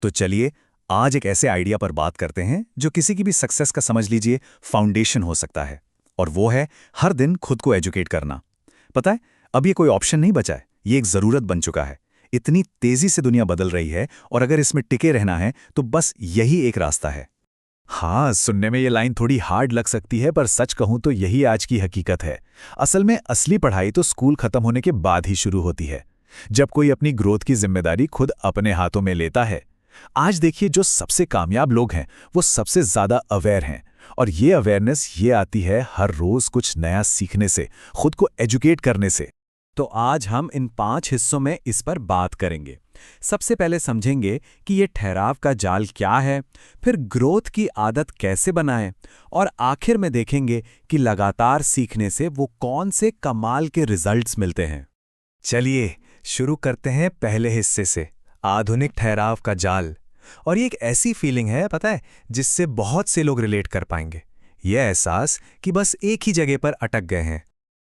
तो चलिए आज एक ऐसे आइडिया पर बात करते हैं जो किसी की भी सक्सेस का समझ लीजिए फाउंडेशन हो सकता है। और वो है हर दिन खुद को एजुकेट करना। पता है, अब ये कोई ऑप्शन नहीं बचा है, ये एक ज़रूरत बन चुका है। इतनी तेज़ी से दुनिया बदल रही है और अगर इसमें टिके रहना है तो बस यही एक रास्ता है। हाँ, सुनने में ये लाइन थोड़ी हार्ड लग सकती है, पर सच कहूं तो यही आज की हकीकत है। असल में असली पढ़ाई तो स्कूल खत्म होने के बाद ही शुरू होती है, जब कोई अपनी ग्रोथ की जिम्मेदारी खुद अपने हाथों में लेता है। आज देखिए, जो सबसे कामयाब लोग हैं वो सबसे ज़्यादा अवेयर हैं, और ये अवेयरनेस ये आती है हर रोज़ कुछ नया सीखने से, खुद को एजुकेट करने से। तो आज हम इन 5 हिस्सों में इस पर बात करेंगे। सबसे पहले समझेंगे कि ये ठहराव का जाल क्या है, फिर ग्रोथ की आदत कैसे बनाएं, और आखिर में देखेंगे कि लगातार सीखने से वो कौन से कमाल के रिजल्ट्स मिलते हैं। चलिए शुरू करते हैं पहले हिस्से से, आधुनिक ठहराव का जाल। और ये एक ऐसी फीलिंग है, पता है, जिससे बहुत से लोग रिलेट कर पाएंगे। यह एहसास कि बस एक ही जगह पर अटक गए हैं।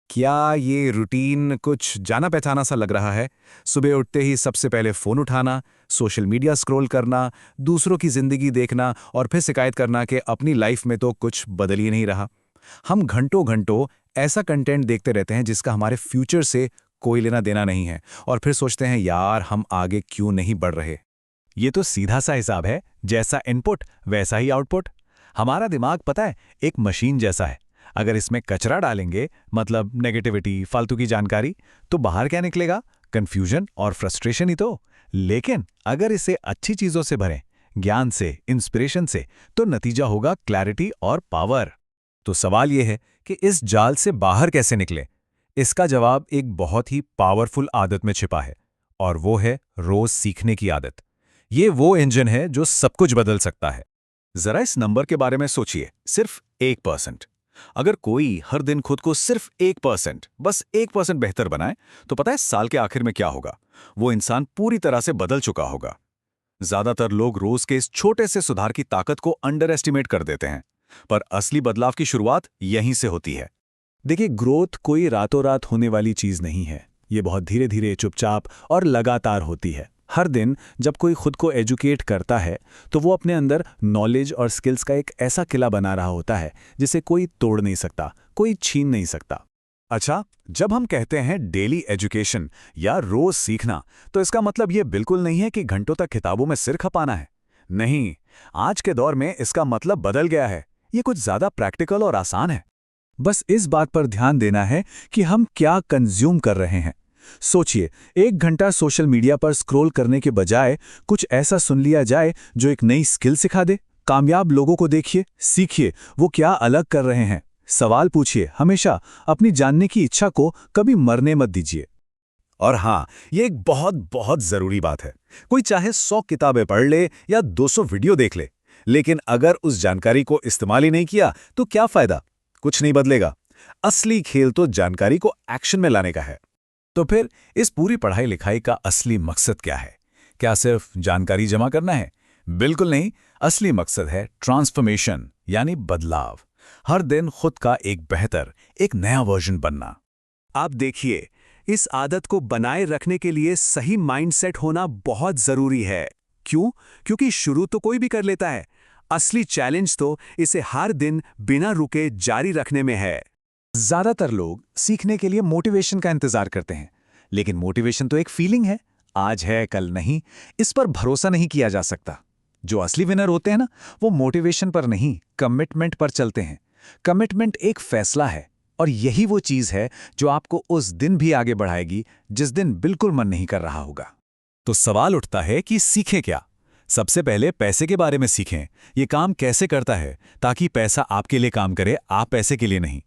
क्या ये रूटीन कुछ जाना पहचाना सा लग रहा है? सुबह उठते ही सबसे पहले फ़ोन उठाना, सोशल मीडिया स्क्रॉल करना, दूसरों की ज़िंदगी देखना और फिर शिकायत करना कि अपनी लाइफ में तो कुछ बदल ही नहीं रहा। हम घंटों घंटों ऐसा कंटेंट देखते रहते हैं जिसका हमारे फ्यूचर से कोई लेना देना नहीं है, और फिर सोचते हैं यार हम आगे क्यों नहीं बढ़ रहे। ये तो सीधा सा हिसाब है, जैसा इनपुट वैसा ही आउटपुट। हमारा दिमाग, पता है, एक मशीन जैसा है। अगर इसमें कचरा डालेंगे, मतलब नेगेटिविटी, फालतू की जानकारी, तो बाहर क्या निकलेगा? कंफ्यूजन और फ्रस्ट्रेशन ही तो। लेकिन अगर इसे अच्छी चीजों से भरें, ज्ञान से, इंस्पिरेशन से, तो नतीजा होगा क्लैरिटी और पावर। तो सवाल यह है कि इस जाल से बाहर कैसे निकलें? इसका जवाब एक बहुत ही पावरफुल आदत में छिपा है, और वो है रोज सीखने की आदत। ये वो इंजन है जो सब कुछ बदल सकता है। जरा इस नंबर के बारे में सोचिए, सिर्फ 1%। अगर कोई हर दिन खुद को सिर्फ 1%, बस 1% बेहतर बनाए, तो पता है साल के आखिर में क्या होगा? वो इंसान पूरी तरह से बदल चुका होगा। ज्यादातर लोग रोज के इस छोटे से सुधार की ताकत को अंडर एस्टिमेट कर देते हैं, पर असली बदलाव की शुरुआत यहीं से होती है। देखिए, ग्रोथ कोई रातों रात होने वाली चीज नहीं है। ये बहुत धीरे धीरे, चुपचाप और लगातार होती है। हर दिन जब कोई खुद को एजुकेट करता है तो वो अपने अंदर नॉलेज और स्किल्स का एक ऐसा किला बना रहा होता है जिसे कोई तोड़ नहीं सकता, कोई छीन नहीं सकता। अच्छा, जब हम कहते हैं डेली एजुकेशन या रोज सीखना, तो इसका मतलब ये बिल्कुल नहीं है कि घंटों तक किताबों में सिर खपाना है। नहीं, आज के दौर में इसका मतलब बदल गया है। ये कुछ ज्यादा प्रैक्टिकल और आसान है। बस इस बात पर ध्यान देना है कि हम क्या कंज्यूम कर रहे हैं। सोचिए, 1 घंटा सोशल मीडिया पर स्क्रॉल करने के बजाय कुछ ऐसा सुन लिया जाए जो एक नई स्किल सिखा दे। कामयाब लोगों को देखिए, सीखिए वो क्या अलग कर रहे हैं। सवाल पूछिए, हमेशा अपनी जानने की इच्छा को कभी मरने मत दीजिए। और हाँ, ये एक बहुत बहुत जरूरी बात है। कोई चाहे 100 किताबें पढ़ ले या 200 वीडियो देख ले, लेकिन अगर उस जानकारी को इस्तेमाल ही नहीं किया तो क्या फायदा? कुछ नहीं बदलेगा। असली खेल तो जानकारी को एक्शन में लाने का है। तो फिर इस पूरी पढ़ाई लिखाई का असली मकसद क्या है? क्या सिर्फ जानकारी जमा करना है? बिल्कुल नहीं। असली मकसद है ट्रांसफॉर्मेशन, यानी बदलाव। हर दिन खुद का एक बेहतर, एक नया वर्जन बनना। आप देखिए, इस आदत को बनाए रखने के लिए सही माइंडसेट होना बहुत जरूरी है। क्यों? क्योंकि शुरू तो कोई भी कर लेता है। असली चैलेंज तो इसे हर दिन बिना रुके जारी रखने में है। ज्यादातर लोग सीखने के लिए मोटिवेशन का इंतजार करते हैं, लेकिन मोटिवेशन तो एक फीलिंग है, आज है कल नहीं। इस पर भरोसा नहीं किया जा सकता। जो असली विनर होते हैं ना, वो मोटिवेशन पर नहीं, कमिटमेंट पर चलते हैं। कमिटमेंट एक फैसला है, और यही वो चीज है जो आपको उस दिन भी आगे बढ़ाएगी जिस दिन बिल्कुल मन नहीं कर रहा होगा। तो सवाल उठता है कि सीखें क्या? सबसे पहले पैसे के बारे में सीखें। ये काम कैसे करता है, ताकि पैसा आपके लिए काम करे, आप पैसे के लिए नहीं।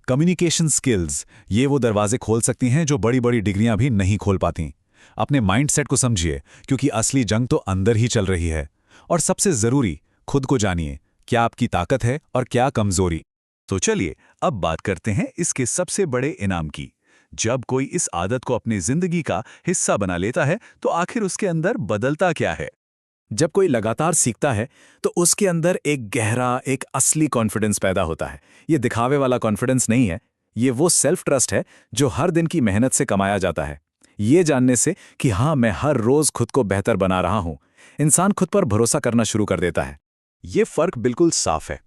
कम्युनिकेशन स्किल्स, ये वो दरवाजे खोल सकती हैं जो बड़ी बड़ी डिग्रियां भी नहीं खोल पाती। अपने माइंडसेट को समझिए, क्योंकि असली जंग तो अंदर ही चल रही है। और सबसे जरूरी, खुद को जानिए, क्या आपकी ताकत है और क्या कमजोरी। तो चलिए अब बात करते हैं इसके सबसे बड़े इनाम की। जब कोई इस आदत को अपनी जिंदगी का हिस्सा बना लेता है तो आखिर उसके अंदर बदलता क्या है? जब कोई लगातार सीखता है तो उसके अंदर एक गहरा, एक असली कॉन्फिडेंस पैदा होता है। ये दिखावे वाला कॉन्फिडेंस नहीं है, ये वो सेल्फ ट्रस्ट है जो हर दिन की मेहनत से कमाया जाता है। ये जानने से कि हाँ, मैं हर रोज खुद को बेहतर बना रहा हूं। इंसान खुद पर भरोसा करना शुरू कर देता है। ये फर्क बिल्कुल साफ है।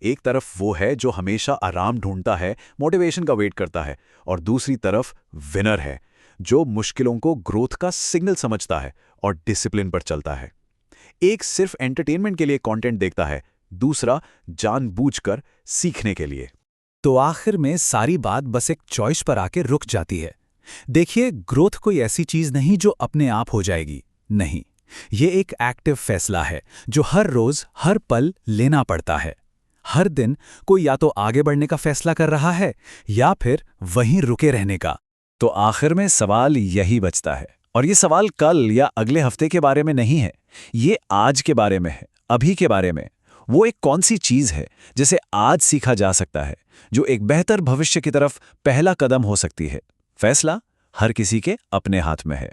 एक तरफ वो है जो हमेशा आराम ढूंढता है, मोटिवेशन का वेट करता है, और दूसरी तरफ विनर है जो मुश्किलों को ग्रोथ का सिग्नल समझता है और डिसिप्लिन पर चलता है। एक सिर्फ एंटरटेनमेंट के लिए कंटेंट देखता है, दूसरा जानबूझकर सीखने के लिए। तो आखिर में सारी बात बस एक चॉइस पर आके रुक जाती है। देखिए, ग्रोथ कोई ऐसी चीज नहीं जो अपने आप हो जाएगी। नहीं, ये एक एक्टिव फैसला है जो हर रोज हर पल लेना पड़ता है। हर दिन कोई या तो आगे बढ़ने का फैसला कर रहा है या फिर वहीं रुके रहने का। तो आखिर में सवाल यही बचता है, और ये सवाल कल या अगले हफ्ते के बारे में नहीं है, ये आज के बारे में है, अभी के बारे में। वो एक कौन सी चीज है जिसे आज सीखा जा सकता है, जो एक बेहतर भविष्य की तरफ पहला कदम हो सकती है। फैसला हर किसी के अपने हाथ में है।